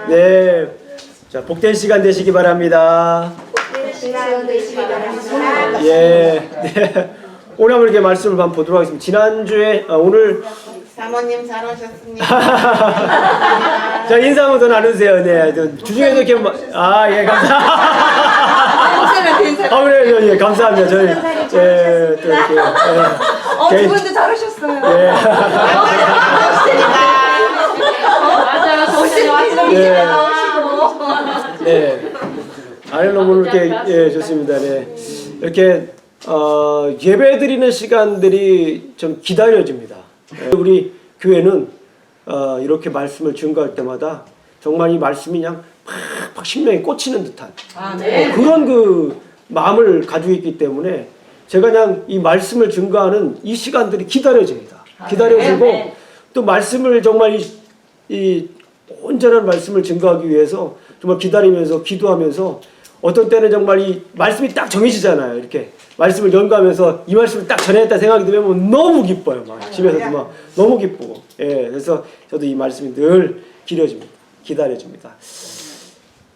네. 자, 복된 시간 되시기 바랍니다. 시간 되시기 바랍니다. 예. 네. 오늘 한번 이렇게 말씀을 한번 보도록 하겠습니다. 지난주에, 오늘. 사모님 잘 오셨습니다. 자, 인사 한번 더 나누세요. 네. 주중에도 이렇게, 예, 감사합니다. 그래요. 예, 감사합니다. 저희, 예, 또 이렇게. 예. 두 분도 잘하셨어요. 예. 맞아요. 정신 예. 나오시고. 네. 아니, 너무 이렇게, 예, 좋습니다. 네. 이렇게, 예배 드리는 시간들이 좀 기다려집니다. 우리 교회는, 이렇게 말씀을 증거할 때마다 정말 이 말씀이 그냥 팍팍 심령에 꽂히는 듯한 그런 그 마음을 가지고 있기 때문에 제가 그냥 이 말씀을 증거하는 이 시간들이 기다려집니다. 기다려지고 또 말씀을 정말 이 온전한 말씀을 증거하기 위해서 정말 기다리면서 기도하면서 어떤 때는 정말 이 말씀이 딱 정해지잖아요. 이렇게 말씀을 연구하면서 이 말씀을 딱 전했다 생각이 들면 너무 기뻐요. 막 집에서도 막 너무 기쁘고. 예, 그래서 저도 이 말씀이 늘 기다려집니다.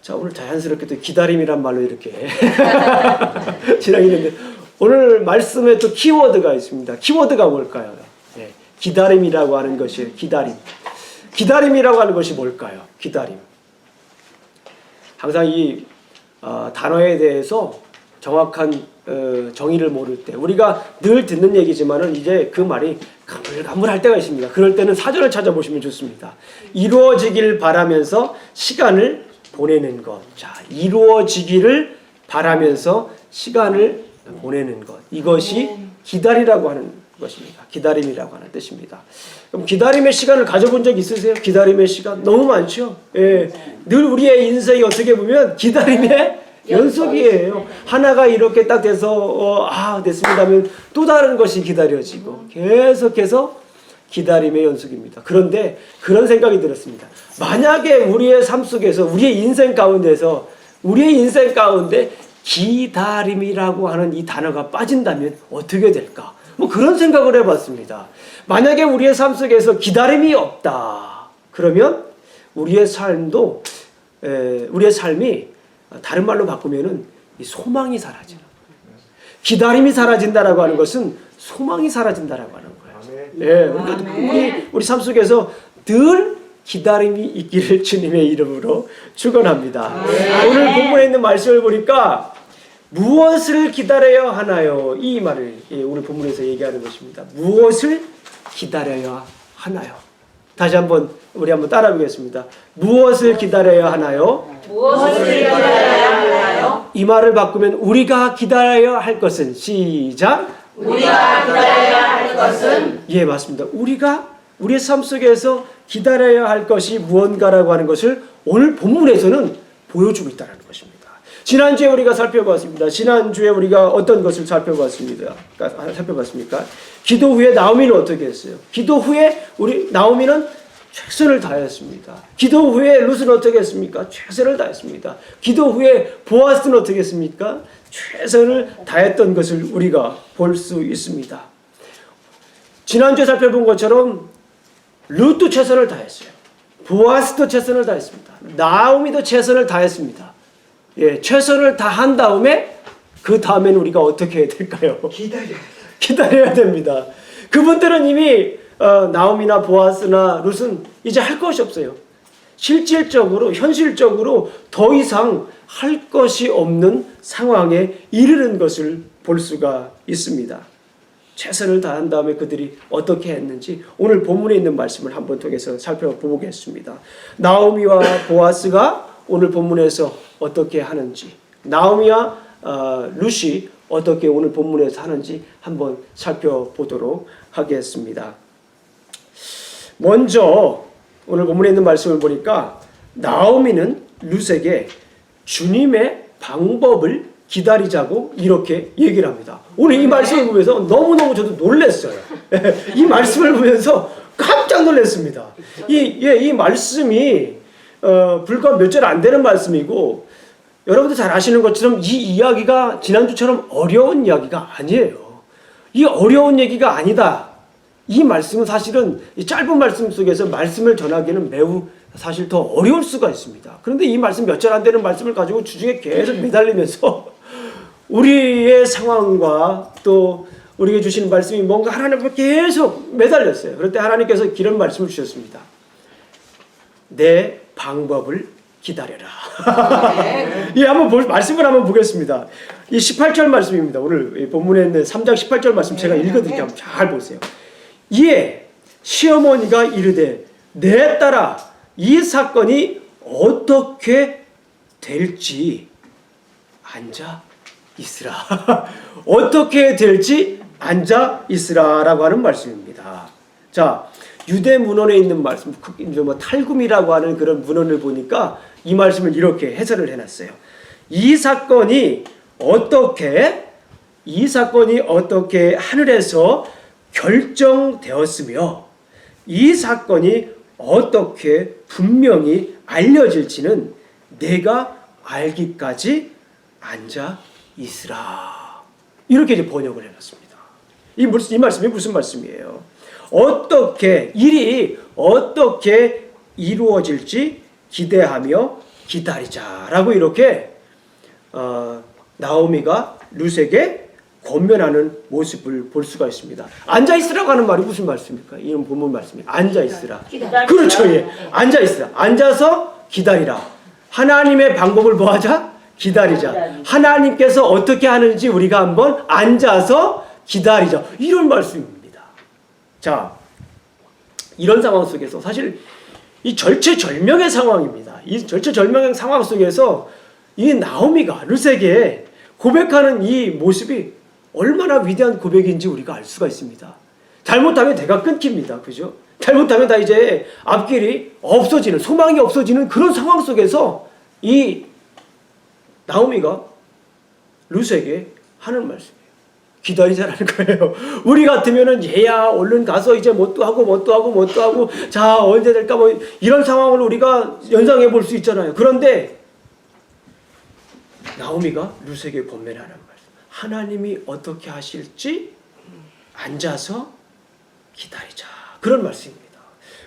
자, 오늘 자연스럽게 또 기다림이란 말로 이렇게 지나가는데 오늘 말씀에 또 키워드가 있습니다. 키워드가 뭘까요? 예, 기다림이라고 하는 것이에요. 기다림. 기다림이라고 하는 것이 뭘까요? 기다림. 항상 이 단어에 대해서 정확한 정의를 모를 때 우리가 늘 듣는 얘기지만은 이제 그 말이 가물가물할 때가 있습니다. 그럴 때는 사전을 찾아보시면 좋습니다. 이루어지길 바라면서 시간을 보내는 것. 자, 이루어지기를 바라면서 시간을 보내는 것. 이것이 기다리라고 하는 것입니다. 기다림이라고 하는 뜻입니다. 그럼 기다림의 시간을 가져본 적 있으세요? 기다림의 시간 너무 많죠. 예, 늘 우리의 인생이 어떻게 보면 기다림의 연속이에요. 하나가 이렇게 딱 돼서 됐습니다 하면 또 다른 것이 기다려지고 계속해서 기다림의 연속입니다. 그런데 그런 생각이 들었습니다. 만약에 우리의 삶 속에서 우리의 인생 가운데 기다림이라고 하는 이 단어가 빠진다면 어떻게 될까? 뭐 그런 생각을 해봤습니다. 만약에 우리의 삶 속에서 기다림이 없다. 그러면 우리의 삶이 다른 말로 바꾸면은 이 소망이 사라지는 거예요. 기다림이 사라진다라고 하는 것은 소망이 사라진다라고 하는 거예요. 예, 그러니까 우리 삶 속에서 늘 기다림이 있기를 주님의 이름으로 축원합니다. 오늘 본문에 있는 말씀을 보니까 무엇을 기다려야 하나요? 이 말을 오늘 본문에서 얘기하는 것입니다. 무엇을 기다려야 하나요? 다시 우리 한번 따라 보겠습니다. 무엇을 기다려야 하나요? 무엇을 기다려야 하나요? 이 말을 바꾸면 우리가 기다려야 할 것은 시작. 우리가 기다려야 할 것은 예, 맞습니다. 우리의 삶 속에서 기다려야 할 것이 무언가라고 하는 것을 오늘 본문에서는 보여주고 있다는 것입니다. 지난주에 우리가 살펴봤습니다. 지난주에 우리가 어떤 것을 살펴봤습니까? 기도 후에 나오미는 어떻게 했어요? 기도 후에 나오미는 최선을 다했습니다. 기도 후에 룻은 어떻게 했습니까? 최선을 다했습니다. 기도 후에 보아스는 어떻게 했습니까? 최선을 다했던 것을 우리가 볼 수 있습니다. 지난주에 살펴본 것처럼 룻도 최선을 다했어요. 보아스도 최선을 다했습니다. 나오미도 최선을 다했습니다. 예, 최선을 다한 다음에 그 다음에는 우리가 어떻게 해야 될까요? 기다려야 됩니다. 그분들은 이미 나오미나 보아스나 룻은 이제 할 것이 없어요. 실질적으로 현실적으로 더 이상 할 것이 없는 상황에 이르는 것을 볼 수가 있습니다. 최선을 다한 다음에 그들이 어떻게 했는지 오늘 본문에 있는 말씀을 한번 통해서 살펴보겠습니다. 나오미와 보아스가 오늘 본문에서 어떻게 하는지, 나오미와 룻이 어떻게 오늘 본문에서 하는지 한번 살펴보도록 하겠습니다. 먼저 오늘 본문에 있는 말씀을 보니까 나오미는 룻에게 주님의 방법을 기다리자고 이렇게 얘기를 합니다. 오늘 이 말씀을 보면서 너무너무 저도 놀랐어요. 이 말씀을 보면서 깜짝 놀랐습니다. 이 말씀이 불과 몇 절 안 되는 말씀이고 여러분들 잘 아시는 것처럼 이 이야기가 지난주처럼 어려운 이야기가 아니에요. 이 어려운 얘기가 아니다. 이 말씀은 사실은 이 짧은 말씀 속에서 말씀을 전하기는 매우 사실 더 어려울 수가 있습니다. 그런데 이 말씀 몇 절 안 되는 말씀을 가지고 주중에 계속 매달리면서 우리의 상황과 또 우리에게 주시는 말씀이 뭔가 하나님 앞에 계속 매달렸어요. 그럴 때 하나님께서 이런 말씀을 주셨습니다. 내 방법을 기다려라. 예, 한번 말씀을 한번 보겠습니다. 이 18절 말씀입니다. 오늘 이 본문에 있는 3장 18절 말씀 제가 읽어드릴게요. 한번 잘 보세요. 이에 시어머니가 이르되 내 딸아 이 사건이 어떻게 될지 앉아 있으라. 어떻게 될지 앉아 있으라라고 하는 말씀입니다. 자, 유대 문헌에 있는 말씀, 뭐 탈굼이라고 하는 그런 문헌을 보니까 이 말씀을 이렇게 해설을 해놨어요. 이 사건이 어떻게 하늘에서 결정되었으며 이 사건이 어떻게 분명히 알려질지는 내가 알기까지 앉아 있으라. 이렇게 이제 번역을 해놨습니다. 이 말씀이 무슨 말씀이에요? 일이 어떻게 이루어질지 기대하며 기다리자라고 이렇게 나오미가 룻에게 권면하는 모습을 볼 수가 있습니다. 앉아 있으라고 하는 말이 무슨 말씀입니까? 이런 본문 말씀이 앉아 있으라. 그렇죠, 예. 앉아 있으라. 앉아서 기다리라. 하나님의 방법을 뭐하자? 기다리자. 하나님께서 어떻게 하는지 우리가 한번 앉아서 기다리자. 이런 말씀입니다. 자, 이런 상황 속에서 사실 이 절체절명의 상황입니다. 이 절체절명의 상황 속에서 이 나오미가 룻에게 고백하는 이 모습이 얼마나 위대한 고백인지 우리가 알 수가 있습니다. 잘못하면 대가 끊깁니다. 그죠? 잘못하면 다 이제 앞길이 없어지는, 소망이 없어지는 그런 상황 속에서 이 나오미가 룻에게 하는 말씀이에요. 기다리자라는 거예요. 우리 같으면은 얘야 얼른 가서 이제 뭣도 하고 자 언제 될까 뭐 이런 상황을 우리가 연상해 볼 수 있잖아요. 그런데 나오미가 룻에게 권면하는 말씀. 하나님이 어떻게 하실지 앉아서 기다리자. 그런 말씀입니다.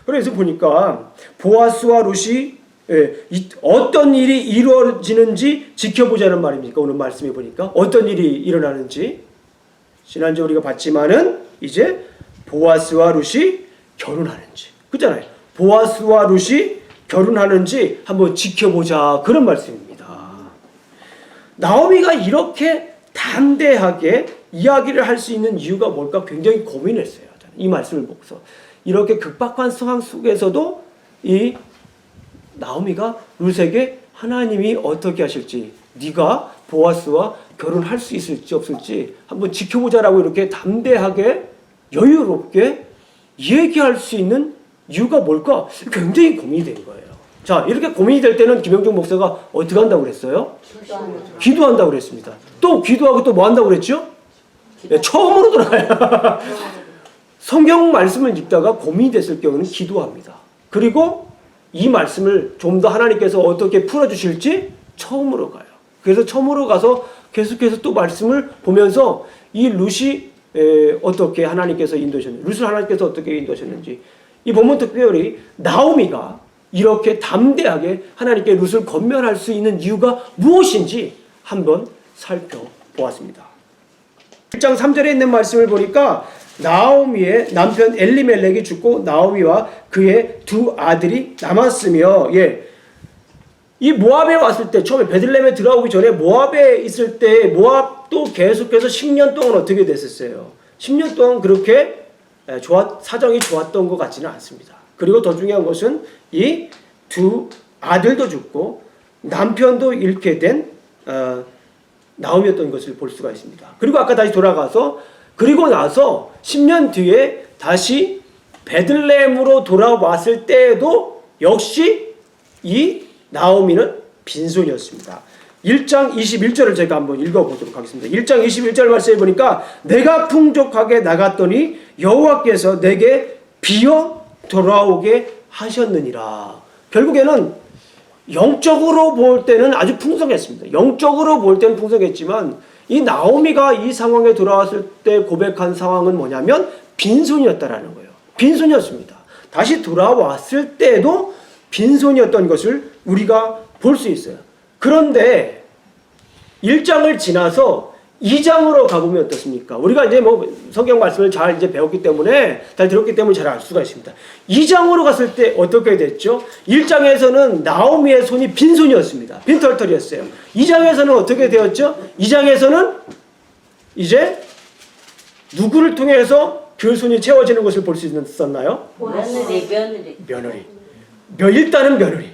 그래서 보니까 보아스와 룻이 어떤 일이 이루어지는지 지켜보자는 말입니까? 오늘 말씀해 보니까 어떤 일이 일어나는지 지난주에 우리가 봤지만은 이제 보아스와 룻이 결혼하는지 그렇잖아요. 보아스와 룻이 결혼하는지 한번 지켜보자 그런 말씀입니다. 나오미가 이렇게 담대하게 이야기를 할 수 있는 이유가 뭘까 굉장히 고민했어요. 이 말씀을 보고서 이렇게 급박한 상황 속에서도 이 나오미가 룻에게 하나님이 어떻게 하실지 네가 보아스와 결혼할 수 있을지 없을지 한번 지켜보자라고 이렇게 담대하게 여유롭게 얘기할 수 있는 이유가 뭘까? 굉장히 고민이 된 거예요. 자, 이렇게 고민이 될 때는 김영중 목사가 어떻게 한다고 그랬어요? 기도한다고 그랬습니다. 또 기도하고 또 뭐 한다고 그랬죠? 네, 처음으로 돌아가요. 성경 말씀을 읽다가 고민이 됐을 경우는 기도합니다. 그리고 이 말씀을 좀 더 하나님께서 어떻게 풀어주실지 처음으로 가요. 그래서 처음으로 가서 계속해서 또 말씀을 보면서 이 룻이 어떻게 하나님께서 인도하셨는지, 룻을 하나님께서 어떻게 인도하셨는지, 이 본문 특별히 나오미가 이렇게 담대하게 하나님께 룻을 권면할 수 있는 이유가 무엇인지 한번 살펴보았습니다. 1장 3절에 있는 말씀을 보니까 나오미의 남편 엘리멜렉이 죽고 나오미와 그의 두 아들이 남았으며, 이 모압에 왔을 때 처음에 베들레헴에 들어오기 전에 모압에 있을 때 모압도 계속해서 10년 동안 어떻게 됐었어요? 10년 동안 그렇게 사정이 좋았던 것 같지는 않습니다. 그리고 더 중요한 것은 이 두 아들도 죽고 남편도 잃게 된 나오미였던 것을 볼 수가 있습니다. 그리고 아까 다시 돌아가서 그리고 나서 10년 뒤에 다시 베들레헴으로 돌아왔을 때에도 역시 이 나오미는 빈손이었습니다. 1장 21절을 제가 한번 읽어보도록 하겠습니다. 1장 21절 말씀해 보니까 내가 풍족하게 나갔더니 여호와께서 내게 비어 돌아오게 하셨느니라. 결국에는 영적으로 볼 때는 아주 풍성했습니다. 영적으로 볼 때는 풍성했지만 이 나오미가 이 상황에 돌아왔을 때 고백한 상황은 뭐냐면 빈손이었다라는 거예요. 빈손이었습니다. 다시 돌아왔을 때도 빈손이었던 것을 우리가 볼 수 있어요. 그런데 1장을 지나서 2장으로 가보면 어떻습니까? 우리가 이제 뭐 성경 말씀을 잘 이제 배웠기 때문에, 잘 들었기 때문에 잘 알 수가 있습니다. 2장으로 갔을 때 어떻게 됐죠? 1장에서는 나오미의 손이 빈손이었습니다. 빈털털이었어요. 2장에서는 어떻게 되었죠? 2장에서는 이제 누구를 통해서 그 손이 채워지는 것을 볼 수 있었나요? 며느리. 일단은 며느리.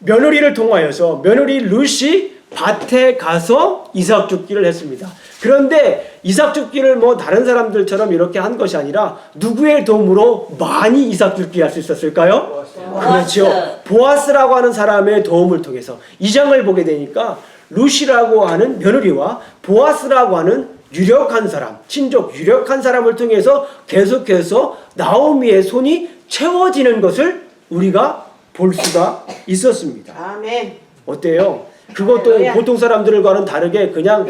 며느리를 통하여서 며느리 룻이 밭에 가서 이삭 줍기를 했습니다. 그런데 이삭 줍기를 뭐 다른 사람들처럼 이렇게 한 것이 아니라 누구의 도움으로 많이 이삭 줍기 할 수 있었을까요? 그렇죠. 보아스라고 하는 사람의 도움을 통해서 2장을 보게 되니까 룻이라고 하는 며느리와 보아스라고 하는 유력한 사람, 친족 유력한 사람을 통해서 계속해서 나오미의 손이 채워지는 것을 우리가 볼 수가 있었습니다. 아멘. 어때요? 그것도 할렐루야. 보통 사람들과는 다르게 그냥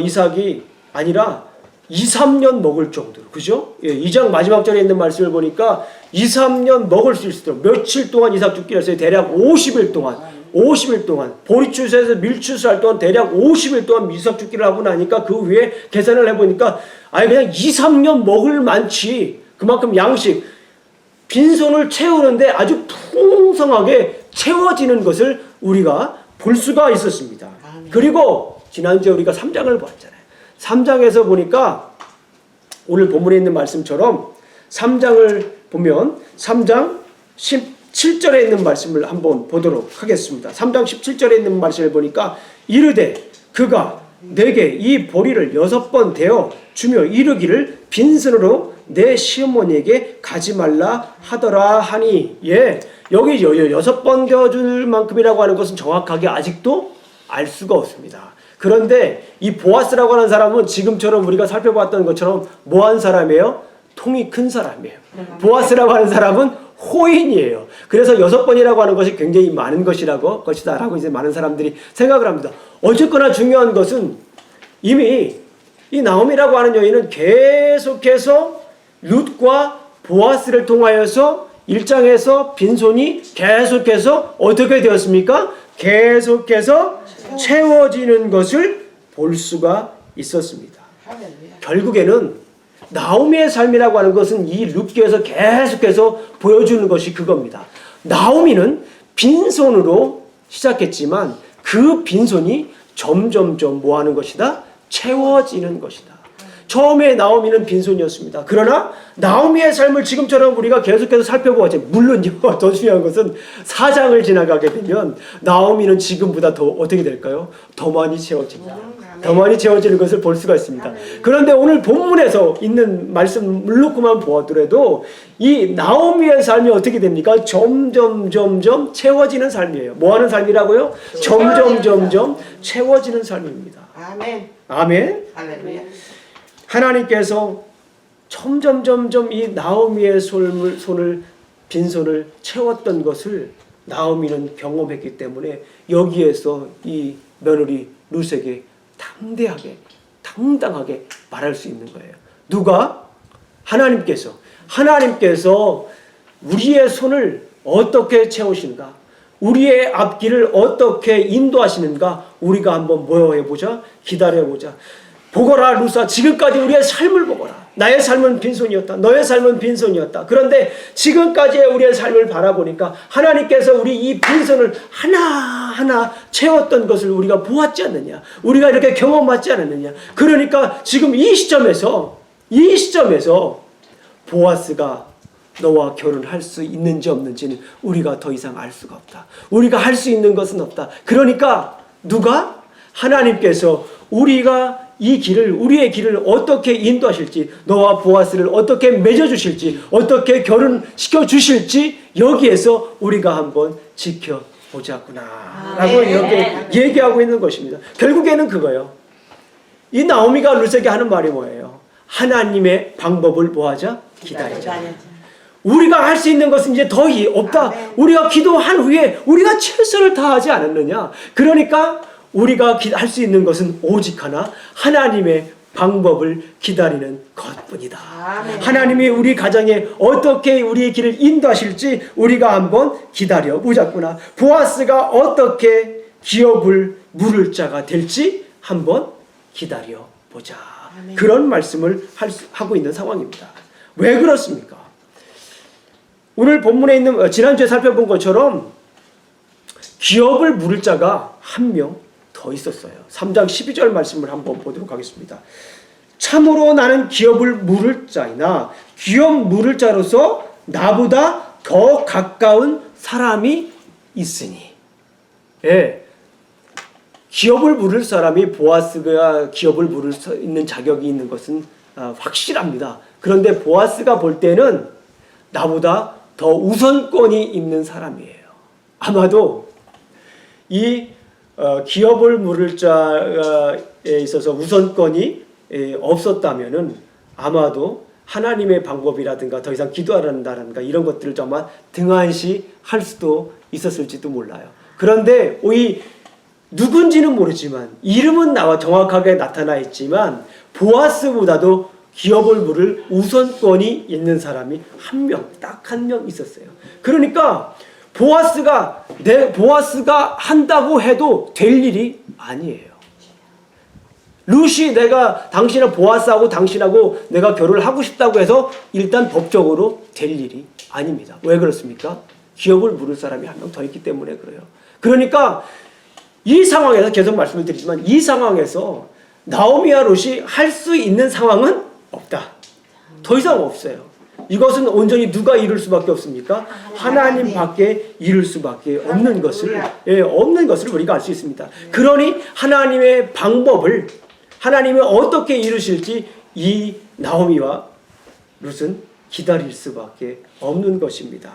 이삭이 아니라 2, 3년 먹을 정도로, 그죠? 예, 2장 마지막 절에 있는 말씀을 보니까 2, 3년 먹을 수 있도록 며칠 동안 이삭 줍기를 했어요. 대략 50일 동안 보리추수에서 밀추수할 동안 대략 50일 동안 이삭 줍기를 하고 나니까 그 후에 계산을 해보니까 아예 그냥 2, 3년 먹을 만치 그만큼 양식 빈손을 채우는데 아주 풍성하게 채워지는 것을 우리가 볼 수가 있었습니다. 그리고 지난주에 우리가 3장을 보았잖아요. 3장에서 보니까 오늘 본문에 있는 말씀처럼 3장을 보면 3장 17절에 있는 말씀을 한번 보도록 하겠습니다. 3장 17절에 있는 말씀을 보니까 이르되 그가 내게 이 보리를 6번 대어 주며 이르기를 빈손으로 내 시어머니에게 가지 말라 하더라 하니, 예, 여기 6번 되어줄 만큼이라고 하는 것은 정확하게 아직도 알 수가 없습니다. 그런데 이 보아스라고 하는 사람은 지금처럼 우리가 살펴봤던 것처럼 뭐한 사람이에요? 통이 큰 사람이에요. 보아스라고 하는 사람은 호인이에요. 그래서 6번이라고 하는 것이 굉장히 많은 것이라고 이제 많은 사람들이 생각을 합니다. 어쨌거나 중요한 것은 이미 이 나오미라고 하는 여인은 계속해서 룻과 보아스를 통하여서 1장에서 빈손이 계속해서 어떻게 되었습니까? 계속해서 채워지는 것을 볼 수가 있었습니다. 결국에는 나오미의 삶이라고 하는 것은 이 룻기에서 계속해서 보여주는 것이 그겁니다. 나오미는 빈손으로 시작했지만 그 빈손이 점점점 뭐하는 것이다? 채워지는 것이다. 처음에 나오미는 빈손이었습니다. 그러나 나오미의 삶을 지금처럼 우리가 계속해서 살펴보았죠. 물론요, 더 중요한 것은 4장을 지나가게 되면 나오미는 지금보다 더 어떻게 될까요? 더 많이 채워집니다. 더 많이 채워지는 것을 볼 수가 있습니다. 그런데 오늘 본문에서 있는 말씀을 놓고만 보았더라도 이 나오미의 삶이 어떻게 됩니까? 점점 채워지는 삶이에요. 뭐 하는 삶이라고요? 점점 채워지는 삶입니다. 아멘. 아멘. 할렐루야. 하나님께서 점점 이 나오미의 손을 빈손을 채웠던 것을 나오미는 경험했기 때문에 여기에서 이 며느리 룻에게 당당하게 말할 수 있는 거예요. 누가? 하나님께서 우리의 손을 어떻게 채우시는가? 우리의 앞길을 어떻게 인도하시는가? 우리가 한번 모여보자. 기다려보자. 보거라 룻아, 지금까지 우리의 삶을 보거라. 나의 삶은 빈손이었다. 너의 삶은 빈손이었다. 그런데 지금까지의 우리의 삶을 바라보니까 하나님께서 우리 이 빈손을 하나하나 채웠던 것을 우리가 보았지 않느냐. 우리가 이렇게 경험하지 않았느냐. 그러니까 지금 이 시점에서 보아스가 너와 결혼할 수 있는지 없는지는 우리가 더 이상 알 수가 없다. 우리가 할 수 있는 것은 없다. 그러니까 누가? 하나님께서 우리의 길을 어떻게 인도하실지, 너와 보아스를 어떻게 맺어주실지, 어떻게 결혼시켜 주실지 여기에서 우리가 한번 지켜보자꾸나 라고 이렇게 얘기하고 있는 것입니다. 결국에는 그거예요. 이 나오미가 룻에게 하는 말이 뭐예요? 하나님의 방법을 뭐하자? 기다리자. 우리가 할 수 있는 것은 이제 더 없다. 우리가 기도한 후에 우리가 최선을 다하지 않았느냐. 그러니까 우리가 할 수 있는 것은 오직 하나, 하나님의 방법을 기다리는 것뿐이다. 아멘. 하나님이 우리 가정에 어떻게 우리의 길을 인도하실지 우리가 한번 기다려 보자꾸나. 보아스가 어떻게 기업을 물을 자가 될지 한번 기다려 보자. 아멘. 그런 말씀을 하고 있는 상황입니다. 왜 그렇습니까? 오늘 본문에 있는 지난주에 살펴본 것처럼 기업을 물을 자가 한 명 더 있었어요. 3장 12절 말씀을 한번 보도록 하겠습니다. 참으로 나는 기업을 물을 자이나 기업 물을 자로서 나보다 더 가까운 사람이 있으니. 예. 기업을 물을 사람이 보아스가 기업을 물을 수 있는 자격이 있는 것은 확실합니다. 그런데 보아스가 볼 때는 나보다 더 우선권이 있는 사람이에요. 아마도 이 기업을 물을 자에 있어서 우선권이 없었다면은 아마도 하나님의 방법이라든가 더 이상 기도하란다든가 이런 것들을 정말 등한시할 수도 있었을지도 몰라요. 그런데 이 누군지는 모르지만 이름은 나와 정확하게 나타나 있지만 보아스보다도 기업을 물을 우선권이 있는 사람이 한 명, 딱 한 명 있었어요. 그러니까 보아스가 한다고 해도 될 일이 아니에요. 룻이 내가 당신을 보아스하고 당신하고 내가 결혼을 하고 싶다고 해서 일단 법적으로 될 일이 아닙니다. 왜 그렇습니까? 기업을 물을 사람이 한 명 더 있기 때문에 그래요. 그러니까 이 상황에서 계속 말씀을 드리지만 이 상황에서 나오미와 룻이 할 수 있는 상황은 없다. 더 이상 없어요. 이것은 온전히 누가 이룰 수밖에 없습니까? 하나님밖에 이룰 수밖에 없는 것을 우리가 알 수 있습니다. 그러니 하나님의 방법을 하나님이 어떻게 이루실지 이 나오미와 룻은 기다릴 수밖에 없는 것입니다.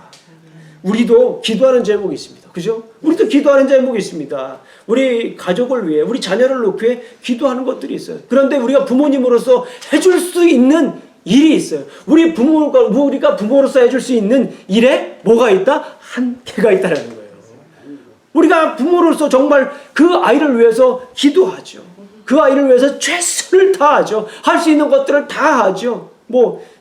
우리도 기도하는 제목이 있습니다. 그죠? 우리도 기도하는 제목이 있습니다. 우리 가족을 위해, 우리 자녀를 놓고 기도하는 것들이 있어요. 그런데 우리가 부모님으로서 해줄 수 있는 일이 있어요. 우리가 부모로서 해줄 수 있는 일에 뭐가 있다? 한계가 있다는 거예요. 우리가 부모로서 정말 그 아이를 위해서 기도하죠. 그 아이를 위해서 최선을 다하죠. 할 수 있는 것들을 다 하죠.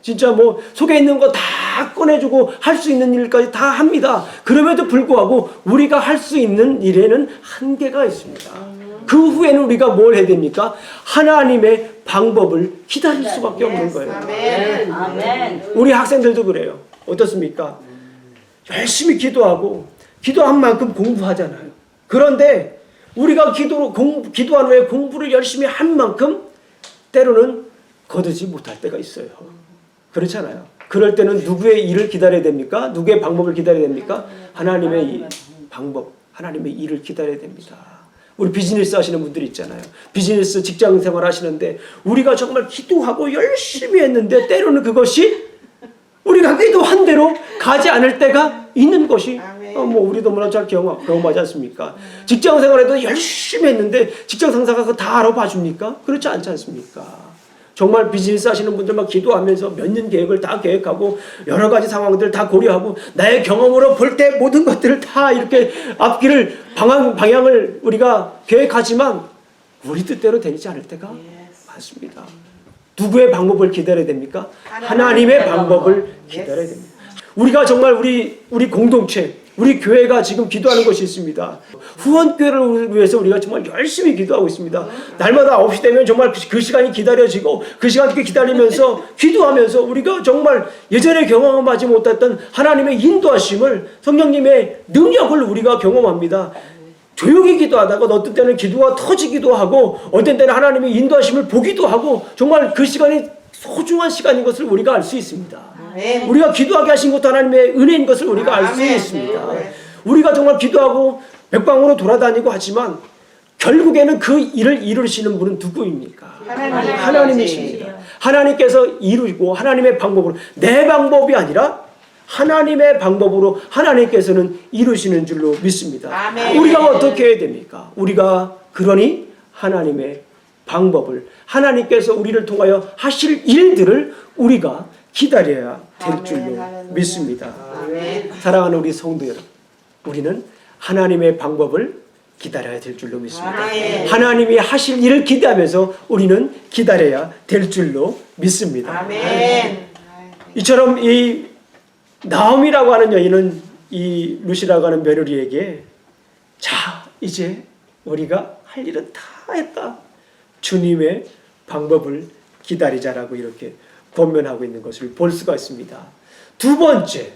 진짜 속에 있는 거 다 꺼내주고 할 수 있는 일까지 다 합니다. 그럼에도 불구하고 우리가 할 수 있는 일에는 한계가 있습니다. 그 후에는 우리가 뭘 해야 됩니까? 하나님의 방법을 기다릴 수밖에 없는 거예요. 아멘. 아멘. 우리 학생들도 그래요. 어떻습니까? 열심히 기도하고 기도한 만큼 공부하잖아요. 그런데 우리가 기도한 후에 공부를 열심히 한 만큼 때로는 거두지 못할 때가 있어요. 그렇잖아요. 그럴 때는 누구의 일을 기다려야 됩니까? 누구의 방법을 기다려야 됩니까? 하나님의 방법, 하나님의 일을 기다려야 됩니다. 우리 비즈니스 하시는 분들이 있잖아요. 비즈니스 직장 생활 하시는데 우리가 정말 기도하고 열심히 했는데 때로는 그것이 우리가 기도한 대로 가지 않을 때가 있는 것이 우리도 너무나 잘 경험하지 않습니까? 직장 생활에도 열심히 했는데 직장 상사가 그거 다 알아봐 줍니까? 그렇지 않지 않습니까? 정말 비즈니스 하시는 분들만 기도하면서 몇 년 계획을 다 계획하고 여러 가지 상황들을 다 고려하고 나의 경험으로 볼 때 모든 것들을 다 이렇게 앞길을 방향을 우리가 계획하지만 우리 뜻대로 되지 않을 때가 많습니다. 누구의 방법을 기다려야 됩니까? 하나님의 방법을 기다려야 됩니다. 우리가 정말 우리 공동체, 우리 교회가 지금 기도하는 것이 있습니다. 후원교회를 위해서 우리가 정말 열심히 기도하고 있습니다. 날마다 9시 되면 정말 그 시간이 기다려지고 그 시간 기다리면서 기도하면서 우리가 정말 예전에 경험하지 못했던 하나님의 인도하심을 성령님의 능력을 우리가 경험합니다. 조용히 기도하다가 어떤 때는 기도가 터지기도 하고 어떤 때는 하나님의 인도하심을 보기도 하고 정말 그 시간이 소중한 시간인 것을 우리가 알 수 있습니다. 아멘. 우리가 기도하게 하신 것도 하나님의 은혜인 것을 우리가 알 수 아멘. 있습니다. 우리가 정말 기도하고 백방으로 돌아다니고 하지만 결국에는 그 일을 이루시는 분은 누구입니까? 하나님이십니다. 하나님께서 이루고 하나님의 방법으로, 내 방법이 아니라 하나님의 방법으로 하나님께서는 이루시는 줄로 믿습니다. 아멘. 우리가 어떻게 해야 됩니까? 우리가 그러니 하나님의 방법을, 하나님께서 우리를 통하여 하실 일들을 우리가 기다려야 될 줄로 믿습니다. 아멘. 사랑하는 우리 성도 여러분, 우리는 하나님의 방법을 기다려야 될 줄로 믿습니다. 아멘. 하나님이 하실 일을 기대하면서 우리는 기다려야 될 줄로 믿습니다. 아멘. 이처럼 이 나옴이라고 하는 여인은 이 루시라고 하는 며느리에게 자 이제 우리가 할 일은 다 했다. 주님의 방법을 기다리자라고 이렇게 권면하고 있는 것을 볼 수가 있습니다. 두 번째는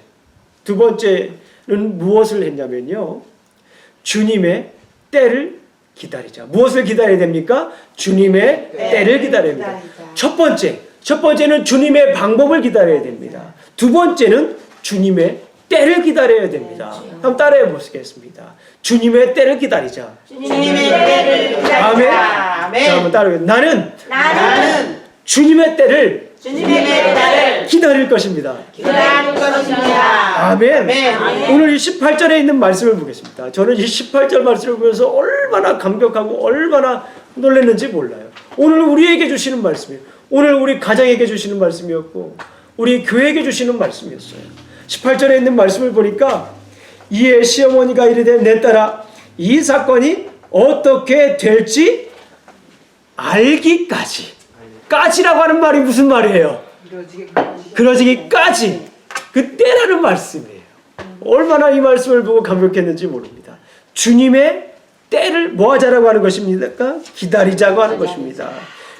무엇을 했냐면요. 주님의 때를 기다리자. 무엇을 기다려야 됩니까? 주님의 때를 기다려야 됩니다. 첫 번째는 주님의 방법을 기다려야 됩니다. 두 번째는 주님의 때를 기다려야 됩니다. 한번 따라해 보시겠습니다. 주님의 때를 기다리자. 주님의 때를 기다리자. 아멘. 아멘. 자, 한번 따라해. 나는 나는 주님의 때를 주님의 때를 기다릴 것입니다. 기다릴 것입니다. 아멘. 아멘. 오늘 이 18절에 있는 말씀을 보겠습니다. 저는 이 18절 말씀을 보면서 얼마나 감격하고 얼마나 놀랐는지 몰라요. 오늘 우리에게 주시는 말씀이에요. 오늘 우리 가정에게 주시는 말씀이었고 우리 교회에게 주시는 말씀이었어요. 18절에 있는 말씀을 보니까 이에 시어머니가 이르되 내 딸아 이 사건이 어떻게 될지 알기까지. 까지라고 하는 말이 무슨 말이에요? 그러지기까지. 그 때라는 말씀이에요. 얼마나 이 말씀을 보고 감격했는지 모릅니다. 주님의 때를 뭐 하자라고 하는 것입니까? 기다리자고 하는 것입니다.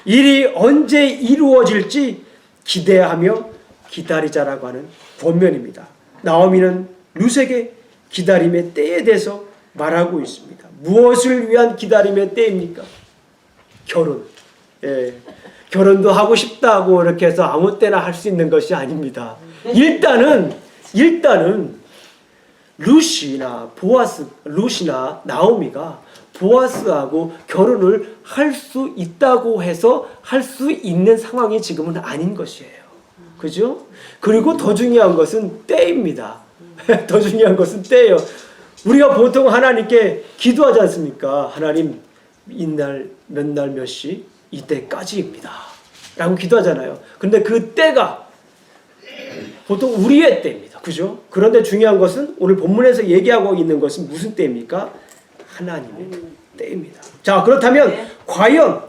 일이 언제 이루어질지 기대하며 기다리자라고 하는 권면입니다. 나오미는 룻에게 기다림의 때에 대해서 말하고 있습니다. 무엇을 위한 기다림의 때입니까? 결혼. 예. 결혼도 하고 싶다고 이렇게 해서 아무 때나 할 수 있는 것이 아닙니다. 일단은 룻이나 나오미가 보아스하고 결혼을 할 수 있다고 해서 할 수 있는 상황이 지금은 아닌 것이에요. 그죠? 그리고 더 중요한 것은 때입니다. 더 중요한 것은 때예요. 우리가 보통 하나님께 기도하지 않습니까? 하나님 이날 몇 날 몇 시 이때까지입니다 라고 기도하잖아요. 그런데 그 때가 보통 우리의 때입니다. 그죠? 그런데 중요한 것은 오늘 본문에서 얘기하고 있는 것은 무슨 때입니까? 하나님의 때입니다. 자, 그렇다면 과연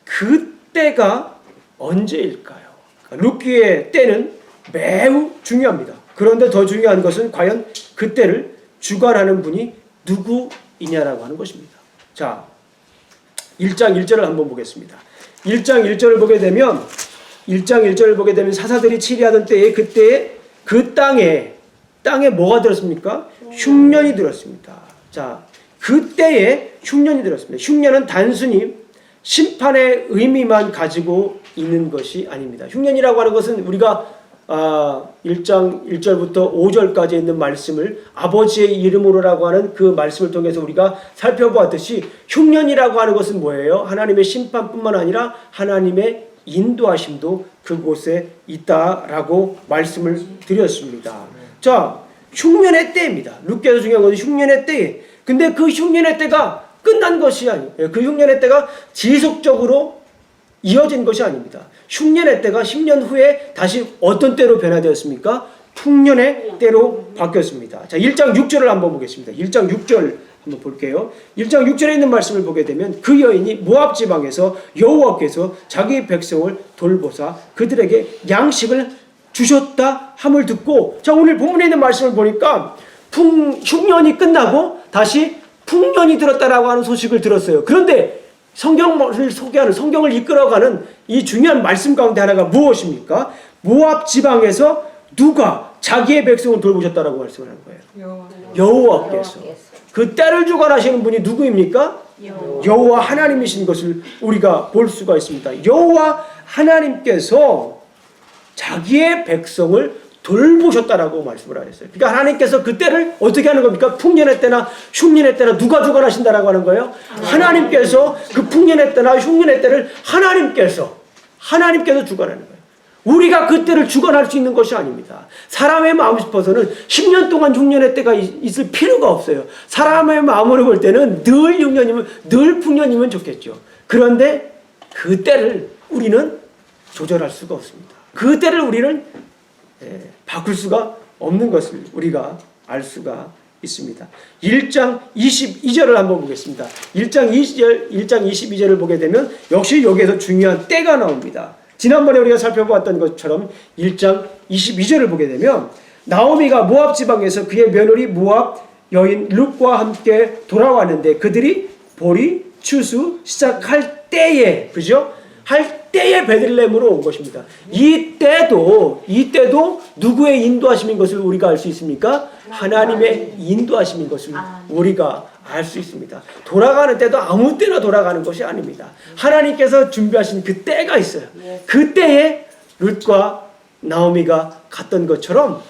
그 때가 언제일까요? 룻기의 때는 매우 중요합니다. 그런데 더 중요한 것은 과연 그 때를 주관하는 분이 누구이냐라고 하는 것입니다. 자, 1장 1절을 한번 보겠습니다. 1장 1절을 보게 되면 사사들이 치리하던 때에 그때에 그 땅에 뭐가 들었습니까? 흉년이 들었습니다. 자, 그때에 흉년이 들었습니다. 흉년은 단순히 심판의 의미만 가지고 있는 것이 아닙니다. 흉년이라고 하는 것은 우리가 1장 1절부터 5절까지 있는 말씀을 아버지의 이름으로라고 하는 그 말씀을 통해서 우리가 살펴보았듯이 흉년이라고 하는 것은 뭐예요? 하나님의 심판뿐만 아니라 하나님의 인도하심도 그곳에 있다라고 말씀을 드렸습니다. 자, 흉년의 때입니다. 룻기에서 중요한 것은 흉년의 때. 근데 그 흉년의 때가 끝난 것이 아니에요. 그 흉년의 때가 지속적으로 이어진 것이 아닙니다. 흉년의 때가 10년 후에 다시 어떤 때로 변화되었습니까? 풍년의 때로 바뀌었습니다. 자, 1장 6절을 한번 보겠습니다. 1장 6절 한번 볼게요. 1장 6절에 있는 말씀을 보게 되면 그 여인이 모압 지방에서 여호와께서 자기 백성을 돌보사 그들에게 양식을 주셨다 함을 듣고, 자, 오늘 본문에 있는 말씀을 보니까 흉년이 끝나고 다시 풍년이 들었다라고 하는 소식을 들었어요. 그런데 성경을 소개하는, 성경을 이끌어가는 이 중요한 말씀 가운데 하나가 무엇입니까? 모압 지방에서 누가 자기의 백성을 돌보셨다라고 말씀을 하는 거예요. 여호와께서. 그 때를 주관하시는 분이 누구입니까? 여호와 하나님이신 것을 우리가 볼 수가 있습니다. 여호와 하나님께서 자기의 백성을 돌보셨다라고 말씀을 하셨어요. 그러니까 하나님께서 그 때를 어떻게 하는 겁니까? 풍년의 때나 흉년의 때나 누가 주관하신다라고 하는 거예요? 하나님께서 그 풍년의 때나 흉년의 때를 하나님께서 주관하는 거예요. 우리가 그 때를 주관할 수 있는 것이 아닙니다. 사람의 마음 싶어서는 10년 동안 흉년의 때가 있을 필요가 없어요. 사람의 마음으로 볼 때는 늘 흉년이면, 늘 풍년이면 좋겠죠. 그런데 그 때를 우리는 조절할 수가 없습니다. 그 때를 우리는 바꿀 수가 없는 것을 우리가 알 수가 있습니다. 1장 22절을 한번 보겠습니다. 1장 22절을 보게 되면 역시 여기에서 중요한 때가 나옵니다. 지난번에 우리가 살펴보았던 것처럼 1장 22절을 보게 되면 나오미가 모압 지방에서 그의 며느리 모압 여인 룻과 함께 돌아왔는데 그들이 보리 추수 시작할 때에, 그죠? 할 때에 베들레헴으로 온 것입니다. 이때도 누구의 인도하심인 것을 우리가 알 수 있습니까? 하나님의 인도하심인 것을 우리가 알 수 있습니다. 돌아가는 때도 아무 때나 돌아가는 것이 아닙니다. 하나님께서 준비하신 그 때가 있어요. 그 때에 룻과 나오미가 갔던 것처럼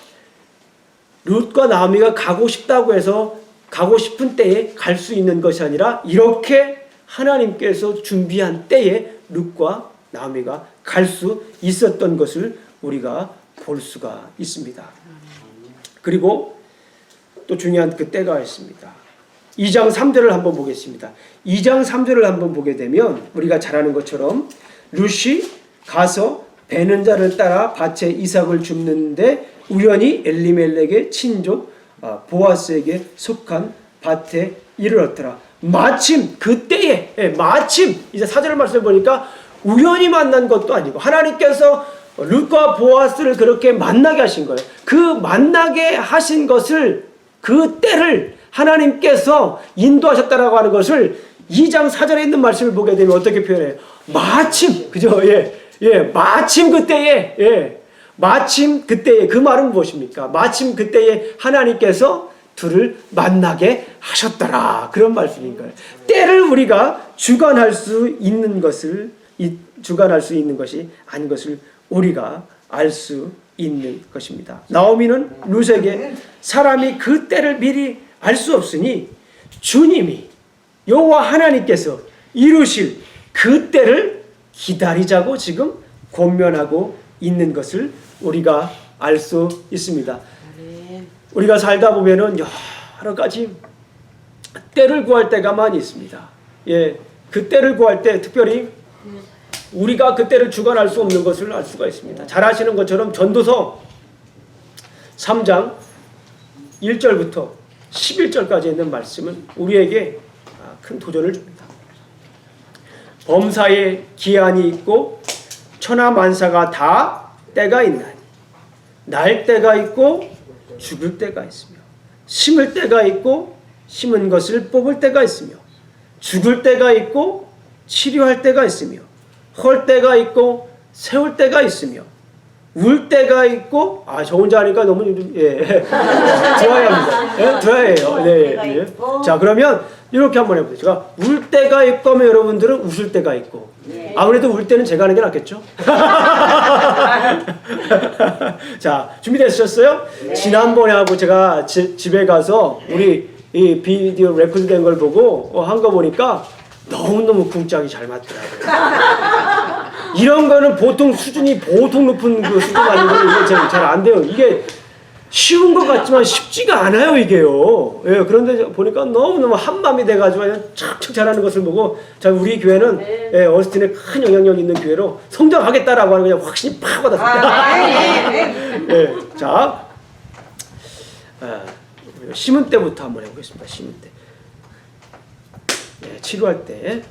룻과 나오미가 가고 싶다고 해서 가고 싶은 때에 갈 수 있는 것이 아니라 이렇게 하나님께서 준비한 때에 룻과 나오미가 갈 수 있었던 것을 우리가 볼 수가 있습니다. 그리고 또 중요한 그 때가 있습니다. 2장 3절을 한번 보겠습니다. 2장 3절을 한번 보게 되면 우리가 잘 아는 것처럼 룻이 가서 베는 자를 따라 밭에 이삭을 줍는데 우연히 엘리멜렉의 친족 보아스에게 속한 밭에 이르렀더라. 마침 그때에 마침 이제 4절 말씀을 보니까 우연히 만난 것도 아니고 하나님께서 룻과 보아스를 그렇게 만나게 하신 거예요. 그 만나게 하신 것을 그 때를 하나님께서 인도하셨다라고 하는 것을 2장 4절에 있는 말씀을 보게 되면 어떻게 표현해요? 마침, 그죠? 마침 그때에 마침 그때에 그 말은 무엇입니까? 마침 그때에 하나님께서 둘을 만나게 하셨더라. 그런 말씀인 거예요. 때를 우리가 주관할 수 있는 것이 아닌 것을 우리가 알 수 있는 것입니다. 나오미는 룻에게 사람이 그 때를 미리 알 수 없으니 주님이 여호와 하나님께서 이루실 그 때를 기다리자고 지금 권면하고 있는 것을 우리가 알 수 있습니다. 우리가 살다 보면은 여러 가지 때를 구할 때가 많이 있습니다. 그 때를 구할 때 특별히 우리가 그 때를 주관할 수 없는 것을 알 수가 있습니다. 잘 아시는 것처럼 전도서 3장 1절부터 11절까지 있는 말씀은 우리에게 큰 도전을 줍니다. 범사에 기한이 있고 천하만사가 다 때가 있나니 날 때가 있고 죽을 때가 있으며 심을 때가 있고 심은 것을 뽑을 때가 있으며 죽을 때가 있고 치료할 때가 있으며 헐 때가 있고 세울 때가 있으며 울 때가 있고 저 혼자 하니까 너무 드라이합니다. 드라이해요. 자, 그러면 이렇게 한번 해보세요. 제가 울 때가 있고 하면 여러분들은 웃을 때가 있고 아무래도 울 때는 제가 하는 게 낫겠죠? 자, 준비되셨어요? 지난번에 하고 제가 집에 가서 우리 이 비디오 레코드된 걸 보고 한 거 보니까 너무너무 궁짝이 잘 맞더라고요. 이런 거는 보통 수준이 보통 높은 그 수준 아니고 이게 잘 안 돼요. 이게 쉬운 것 같지만 쉽지가 않아요, 이게요. 그런데 보니까 너무너무 한밤이 돼가지고 그냥 척척 잘하는 것을 보고 자, 우리 교회는 어스틴에 큰 영향력 있는 교회로 성장하겠다라고 하는 그냥 확신이 팍 받았습니다. 자, 심은 때부터 한번 해보겠습니다. 심은 때. 치료할 때.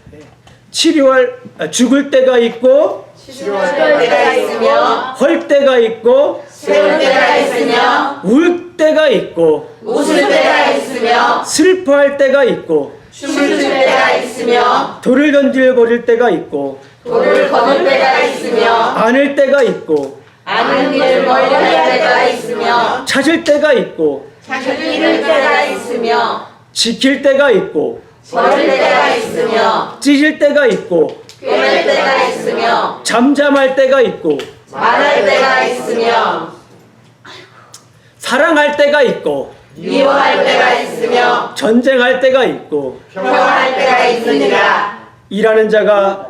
죽을 때가 있고 치료할 때가 있으며 헐 때가 있고 세울 때가 있으며 울 때가 있고 웃을 때가 있으며 슬퍼할 때가 있고 춤을 출 때가 있으며 돌을 던져버릴 때가 있고 돌을 거둘 때가 있으며 안을 때가 있고 아는 일을 멀리 할 때가 있으며 찾을 때가 있고 찾을 때가 있으며 지킬 때가 있고 버릴 때가 있으며 찢을 때가 있고 꿰맬 때가 있으며 잠잠할 때가 있고 말할 때가 있으며 사랑할 때가 있고 미워할 때가 있으며 전쟁할 때가 있고 평화할 때가 있느니라. 일하는 자가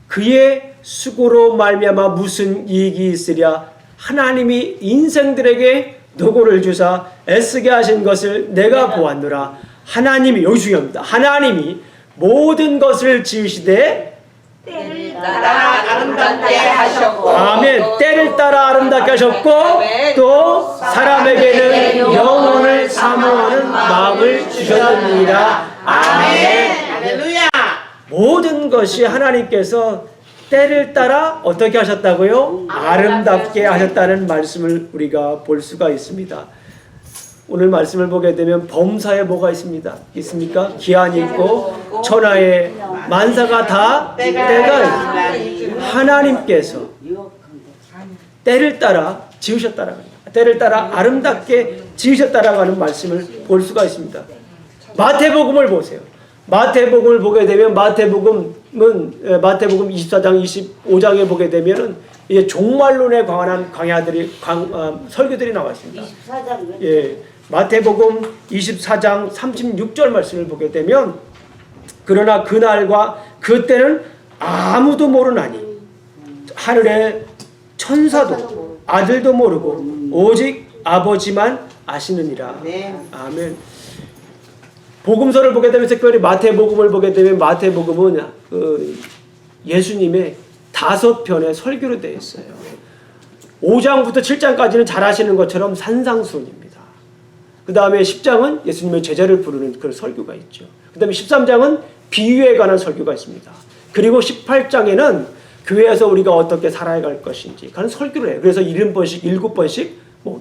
그의 수고로 말미암아 무슨 이익이 있으랴. 하나님이 인생들에게 노고를 주사 애쓰게 하신 것을 내가 보았노라. 하나님이, 여기 중요합니다. 하나님이 모든 것을 지으시되 때를 따라 아름답게 하셨고 아멘. 때를 따라 아름답게 하셨고 또 사람에게는 영혼을 사모하는 마음을 때를 주셨느니라. 아멘. 할렐루야. 모든 것이 하나님께서 때를 따라 어떻게 하셨다고요? 아름답게 하셨다는 말씀을 우리가 볼 수가 있습니다. 오늘 말씀을 보게 되면 범사에 뭐가 있습니다? 있습니까? 기한이 있고 천하에 만사가 다 때가 있습니다. 하나님께서 때를 따라 지으셨다라고 합니다. 때를 따라 아름답게 지으셨다라고 하는 말씀을 볼 수가 있습니다. 마태복음을 보세요. 마태복음을 보게 되면 마태복음 24장 25장에 보게 되면은 이제 종말론에 관한 설교들이 나와 있습니다. 24장 예, 마태복음 24장 36절 말씀을 보게 되면 그러나 그날과 그때는 아무도 모르나니 하늘의 천사도 아들도 모르고 오직 아버지만 아시느니라. 아멘. 복음서를 보게 되면 특별히 마태복음을 보게 되면 마태복음은 예수님의 5편의 설교로 되어 있어요. 5장부터 7장까지는 잘 아시는 것처럼 산상수훈입니다. 그 다음에 10장은 예수님의 제자를 부르는 그런 설교가 있죠. 그 다음에 13장은 비유에 관한 설교가 있습니다. 그리고 18장에는 교회에서 우리가 어떻게 살아야 할 것인지 그런 설교를 해요. 그래서 70번씩 7번씩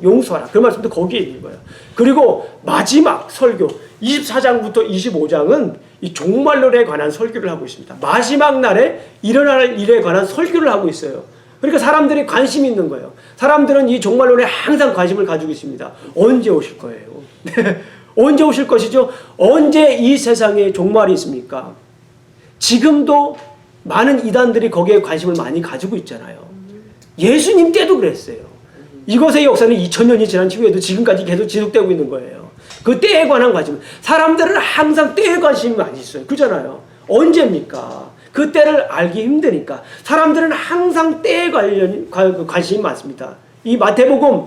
용서하라. 그 말씀도 거기에 있는 거예요. 그리고 마지막 설교 24장부터 25장은 이 종말론에 관한 설교를 하고 있습니다. 마지막 날에 일어날 일에 관한 설교를 하고 있어요. 그러니까 사람들이 관심이 있는 거예요. 사람들은 이 종말론에 항상 관심을 가지고 있습니다. 언제 오실 거예요? 언제 오실 것이죠? 언제 이 세상에 종말이 있습니까? 지금도 많은 이단들이 거기에 관심을 많이 가지고 있잖아요. 예수님 때도 그랬어요. 이것의 역사는 2000년이 지난 후에도 지금까지 계속 지속되고 있는 거예요. 그 때에 관한 관심. 사람들은 항상 때에 관심이 많이 있어요. 그렇잖아요. 언제입니까? 그 때를 알기 힘드니까. 사람들은 항상 때에 관심이 많습니다. 이 마태복음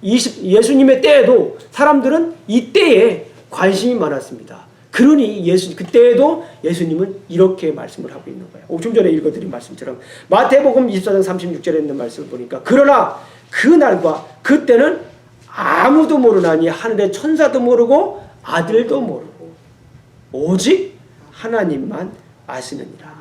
예수님의 때에도 사람들은 이 때에 관심이 많았습니다. 그러니 그때에도 예수님은 이렇게 말씀을 하고 있는 거예요. 좀 전에 읽어드린 말씀처럼 마태복음 24장 36절에 있는 말씀을 보니까 그러나 그날과 그때는 아무도 모르나니 하늘의 천사도 모르고 아들도 모르고 오직 하나님만 아시느니라.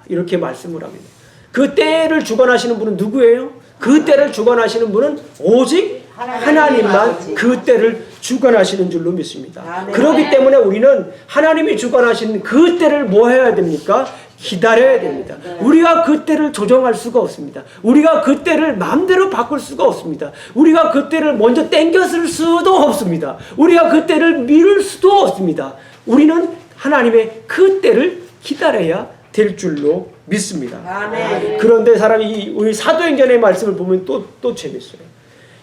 이렇게 말씀을 합니다. 그 때를 주관하시는 분은 누구예요? 그 때를 주관하시는 분은 오직 하나님만 그 때를 주관하시는 줄로 믿습니다. 그렇기 때문에 우리는 하나님이 주관하시는 그 때를 뭐 해야 됩니까? 기다려야 됩니다. 우리가 그 때를 조정할 수가 없습니다. 우리가 그 때를 마음대로 바꿀 수가 없습니다. 우리가 그 때를 먼저 땡겼을 수도 없습니다. 우리가 그 때를 미룰 수도 없습니다. 우리는 하나님의 그 때를 기다려야 될 줄로 믿습니다. 아멘. 그런데 우리 사도행전의 말씀을 보면 또 재밌어요.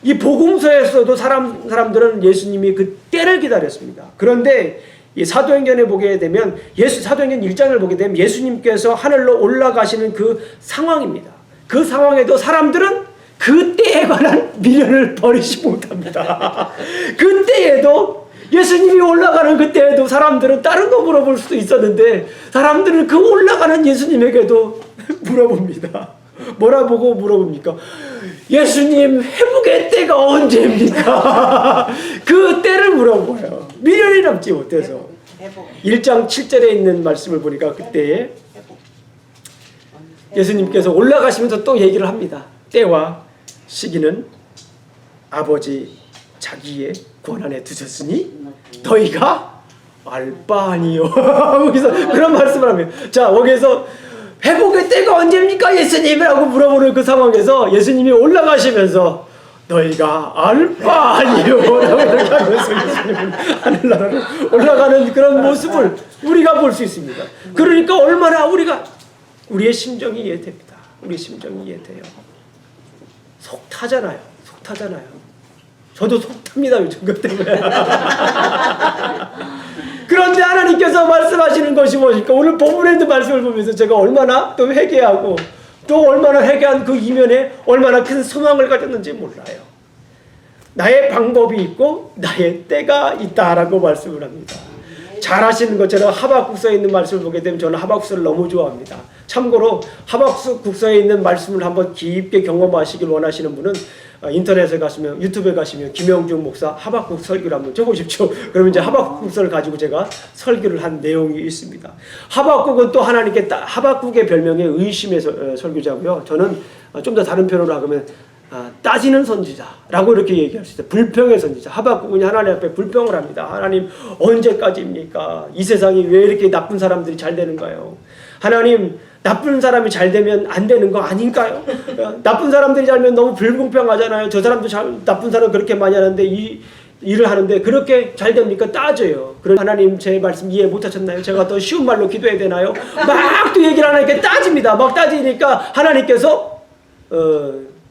이 복음서에서도 사람들은 예수님이 그 때를 기다렸습니다. 그런데 이 사도행전에 보게 되면 사도행전 1장을 보게 되면 예수님께서 하늘로 올라가시는 그 상황입니다. 그 상황에도 사람들은 그 때에 관한 미련을 버리지 못합니다. 그 때에도 예수님이 올라가는 그때에도 사람들은 다른 거 물어볼 수도 있었는데 사람들은 그 올라가는 예수님에게도 물어봅니다. 뭐라고 물어봅니까? 예수님 회복의 때가 언제입니까? 그 때를 물어봐요. 미련이 남지 못해서. 1장 7절에 있는 말씀을 보니까 그때에 예수님께서 올라가시면서 또 얘기를 합니다. 때와 시기는 아버지 자기의 권 안에 두셨으니 너희가 알 바 아니요. 거기서 그런 말씀을 합니다. 자, 거기서 회복의 때가 언제입니까 예수님이라고 물어보는 그 상황에서 예수님이 올라가시면서 너희가 알 바 아니요 라고 이렇게 하면서 예수님은 하늘나라로 올라가는 그런 모습을 우리가 볼 수 있습니다. 그러니까 얼마나 우리의 심정이 이해됩니다. 우리 심정이 이해돼요. 속 타잖아요. 저도 속 탑니다. 요즘 것 때문에. 그런데 하나님께서 말씀하시는 것이 무엇입니까? 오늘 본문에 있는 말씀을 보면서 제가 얼마나 또 회개하고 또 얼마나 회개한 그 이면에 얼마나 큰 소망을 가졌는지 몰라요. 나의 방법이 있고 나의 때가 있다라고 말씀을 합니다. 잘 아시는 것처럼 하박국서에 있는 말씀을 보게 되면 저는 하박국서를 너무 좋아합니다. 참고로 하박국서에 있는 말씀을 한번 깊게 경험하시길 원하시는 분은 인터넷에 가시면 유튜브에 가시면 김영중 목사 하박국 설교를 한번 적어보십시오. 그러면 이제 하박국서를 가지고 제가 설교를 한 내용이 있습니다. 하박국은 또 하나님께 하박국의 별명이 의심의 설교자고요. 저는 좀 더 다른 표현으로 하면 따지는 선지자라고 이렇게 얘기할 수 있어요. 불평의 선지자. 하박국은 하나님 앞에 불평을 합니다. 하나님 언제까지입니까? 이 세상이 왜 이렇게 나쁜 사람들이 잘 되는가요? 하나님 나쁜 사람이 잘 되면 안 되는 거 아닌가요? 나쁜 사람들이 살면 너무 불공평하잖아요. 저 사람도 나쁜 사람 그렇게 많이 하는데 이 일을 하는데 그렇게 잘 됩니까? 따져요. 그럼 하나님 제 말씀 이해 못하셨나요? 제가 더 쉬운 말로 기도해야 되나요? 막 또 얘기를 하나님께 따집니다. 막 따지니까 하나님께서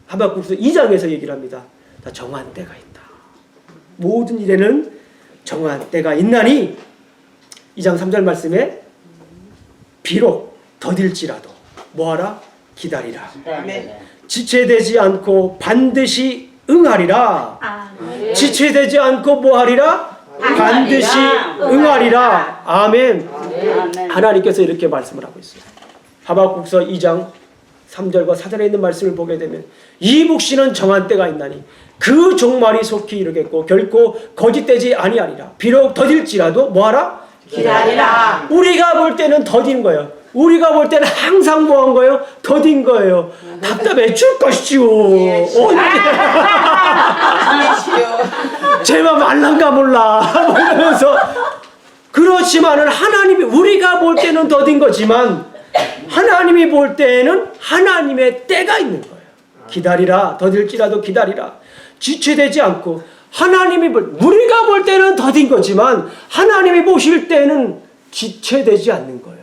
하박국서 2장에서 얘기를 합니다. 다 정한 때가 있다. 모든 일에는 정한 때가 있나니 2장 3절 말씀에 비록 더딜지라도 뭐하라? 기다리라. 지체되지 않고 반드시 응하리라. 지체되지 않고 뭐하리라? 반드시 응하리라. 아멘. 하나님께서 이렇게 말씀을 하고 있어요. 하박국서 2장 3절과 4절에 있는 말씀을 보게 되면 이 묵시는 정한 때가 있나니 그 종말이 속히 이르겠고 결코 거짓되지 아니하리라. 비록 더딜지라도 뭐하라? 기다리라. 우리가 볼 때는 더딘 거예요. 우리가 볼 때는 항상 뭐한 거예요? 더딘 거예요. 답답해 줄 것이지요. 제만 말란가 몰라. 이러면서 그렇지만은 하나님이 우리가 볼 때는 더딘 거지만 하나님이 볼 때는 하나님의 때가 있는 거예요. 기다리라. 더딜지라도 기다리라. 지체되지 않고 하나님이 우리가 볼 때는 더딘 거지만 하나님이 보실 때는 지체되지 않는 거예요.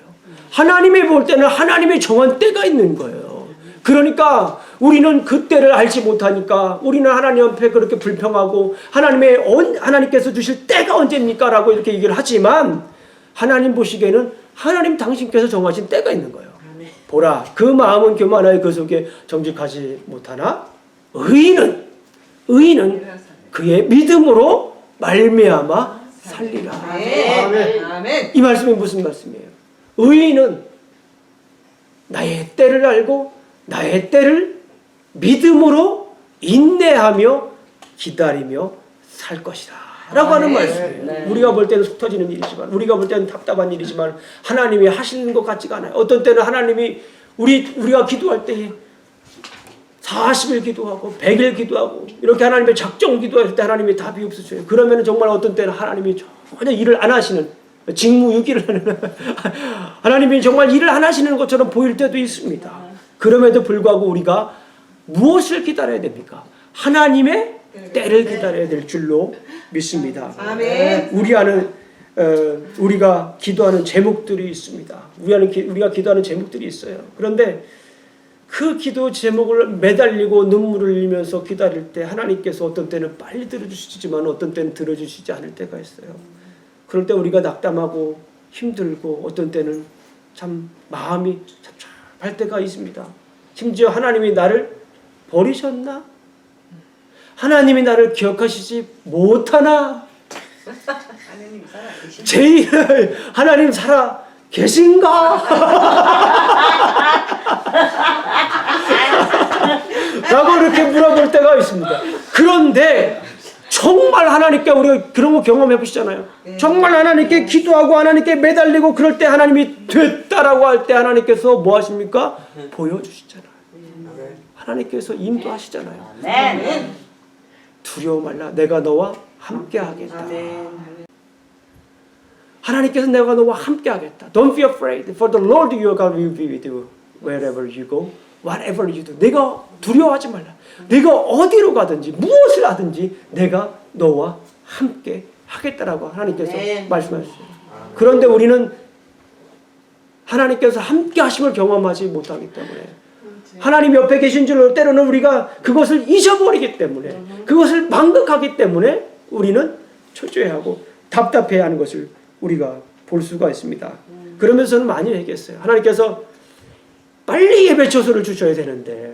하나님이 볼 때는 하나님의 정한 때가 있는 거예요. 그러니까 우리는 그 때를 알지 못하니까 우리는 하나님 앞에 그렇게 불평하고 하나님께서 주실 때가 언제입니까? 라고 이렇게 얘기를 하지만 하나님 보시기에는 하나님 당신께서 정하신 때가 있는 거예요. 보라, 그 마음은 교만하여 그 속에 정직하지 못하나 의인은 그의 믿음으로 말미암아 살리라. 아멘. 이 말씀이 무슨 말씀이에요? 의인은 나의 때를 알고 나의 때를 믿음으로 인내하며 기다리며 살 것이다 라고 하는 말씀이에요. 네. 우리가 볼 때는 속 터지는 일이지만 우리가 볼 때는 답답한 일이지만 하나님이 하시는 것 같지가 않아요. 어떤 때는 하나님이 우리가 기도할 때 40일 기도하고 100일 기도하고 이렇게 하나님의 작정 기도할 때 하나님이 답이 없으셔요. 그러면 정말 어떤 때는 하나님이 전혀 일을 안 하시는 직무유기를 하는 하나님이 정말 일을 안 하시는 것처럼 보일 때도 있습니다. 그럼에도 불구하고 우리가 무엇을 기다려야 됩니까? 하나님의 때를 기다려야 될 줄로 믿습니다. 아멘. 우리가 기도하는 제목들이 있습니다. 우리가 기도하는 제목들이 있어요. 그런데 그 기도 제목을 매달리고 눈물을 흘리면서 기다릴 때 하나님께서 어떤 때는 빨리 들어주시지만 어떤 때는 들어주시지 않을 때가 있어요. 그럴 때 우리가 낙담하고 힘들고 어떤 때는 참 마음이 답답할 때가 있습니다. 심지어 하나님이 나를 버리셨나? 하나님이 나를 기억하시지 못하나? 하나님 살아 계신가? 라고 이렇게 물어볼 때가 있습니다. 그런데 정말 하나님께 우리가 그런 거 경험해 보시잖아요. 정말 하나님께 기도하고 하나님께 매달리고 그럴 때 하나님이 됐다라고 할 때 하나님께서 뭐 하십니까? 보여주시잖아요. 하나님께서 인도하시잖아요. 두려워 말라. 내가 너와 함께 하겠다. 하나님께서 내가 너와 함께 하겠다. Don't be afraid, for the Lord your God will be with you wherever you go, whatever you do. 내가 두려워하지 말라. 내가 어디로 가든지 무엇을 하든지 내가 너와 함께 하겠다라고 하나님께서 말씀하셨어요. 그런데 우리는 하나님께서 함께 하심을 경험하지 못하기 때문에 하나님 옆에 계신 줄 때로는 우리가 그것을 잊어버리기 때문에 그것을 망각하기 때문에 우리는 초조해하고 답답해하는 것을 우리가 볼 수가 있습니다. 그러면서 저는 많이 얘기했어요. 하나님께서 빨리 예배 처소를 주셔야 되는데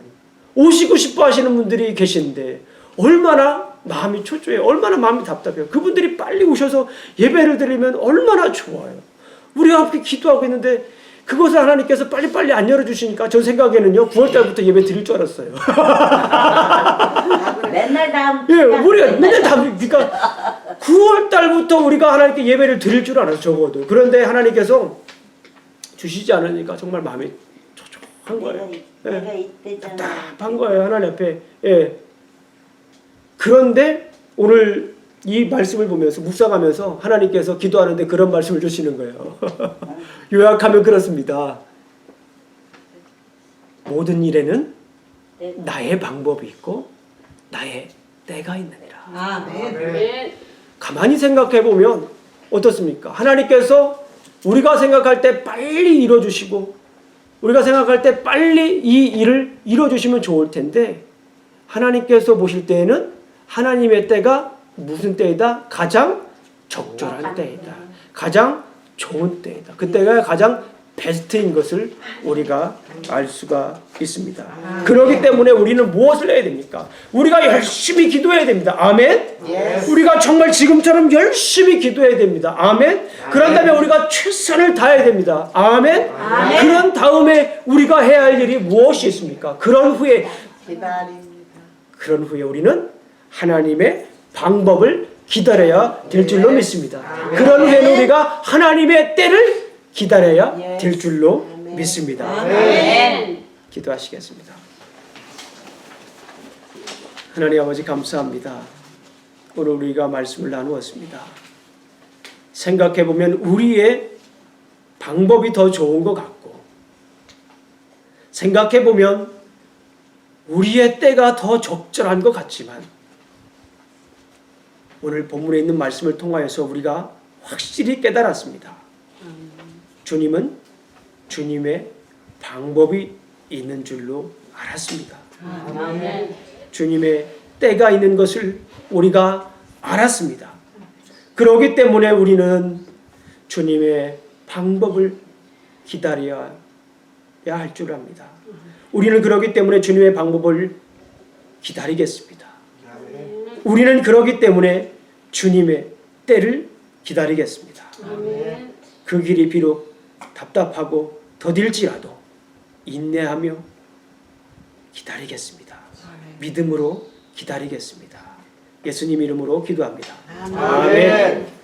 오시고 싶어 하시는 분들이 계신데 얼마나 마음이 초조해요. 얼마나 마음이 답답해요. 그분들이 빨리 오셔서 예배를 드리면 얼마나 좋아요. 우리가 함께 기도하고 있는데 그것을 하나님께서 빨리빨리 안 열어주시니까 저 생각에는요 9월달부터 예배 드릴 줄 알았어요. 맨날 다음. 예, 우리가 맨날 다 그러니까 9월달부터 우리가 하나님께 예배를 드릴 줄 알았어요. 적어도. 그런데 하나님께서 주시지 않으니까 정말 마음이 촉촉한 거예요. 내가 이때잖아. 답답한 거예요 하나님 앞에. 예. 그런데 오늘 이 말씀을 보면서 묵상하면서 하나님께서 기도하는데 그런 말씀을 주시는 거예요. 요약하면 그렇습니다. 모든 일에는 나의 방법이 있고 나의 때가 있느니라. 아멘. 아멘. 가만히 생각해 보면 어떻습니까? 하나님께서 우리가 생각할 때 빨리 이뤄주시고 우리가 생각할 때 빨리 이 일을 이뤄주시면 좋을 텐데 하나님께서 보실 때에는 하나님의 때가 무슨 때이다? 가장 적절한 때이다. 가장 좋은 때이다. 그때가 가장 베스트인 것을 우리가 알 수가 있습니다. 그렇기 때문에 우리는 무엇을 해야 됩니까? 우리가 열심히 기도해야 됩니다. 아멘? 우리가 정말 지금처럼 열심히 기도해야 됩니다. 아멘? 그런 다음에 우리가 최선을 다해야 됩니다. 아멘? 그런 다음에 우리가 해야 할 일이 무엇이 있습니까? 그런 후에 우리는 하나님의 방법을 기다려야 될 줄로 믿습니다. 그런 후에는 우리가 하나님의 때를 기다려야 될 줄로 믿습니다. 아멘. 기도하시겠습니다. 하나님 아버지 감사합니다. 오늘 우리가 말씀을 나누었습니다. 생각해보면 우리의 방법이 더 좋은 것 같고 생각해보면 우리의 때가 더 적절한 것 같지만 오늘 본문에 있는 말씀을 통하여서 우리가 확실히 깨달았습니다. 주님은 주님의 방법이 있는 줄로 알았습니다. 아멘. 주님의 때가 있는 것을 우리가 알았습니다. 그렇기 때문에 우리는 주님의 방법을 기다려야 할 줄 압니다. 우리는 그렇기 때문에 주님의 방법을 기다리겠습니다. 우리는 그렇기 때문에 주님의 때를 기다리겠습니다. 아멘. 그 길이 비록 답답하고 더딜지라도 인내하며 기다리겠습니다. 믿음으로 기다리겠습니다. 예수님 이름으로 기도합니다. 아멘.